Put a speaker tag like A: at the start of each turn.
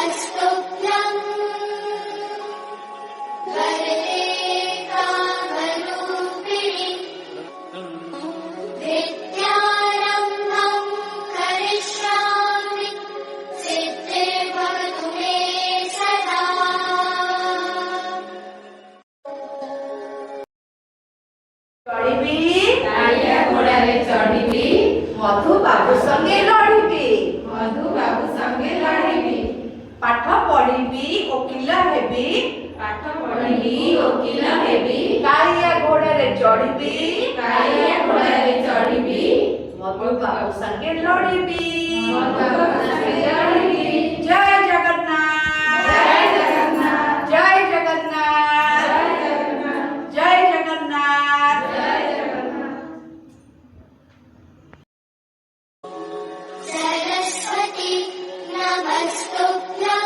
A: नमस्तुभ्यं वरदे कामरूपिणि विद्यारम्भं करिष्यामि सिद्धिर्भवतु मे सदा।
B: चढ़ी कालिया घोड़ारे चढ़ी मधु बाबू संगे लड़बी मधु बाबू संगे लड़बी पाठ पढ़ी वकील हेबी पाठ पढ़ी वकील हेबी कालिया घोड़ारे चढ़ी कालिया घोड़ारे चढ़ी मधु बाबू संगे लड़बी मधु बाबू संगे लड़बी। जय जगन्नाथ जय जगन्नाथ जय जगन्नाथ जय जगन्नाथ जय जगन्नाथ।
A: सरस्वती नमस्तुभ्यं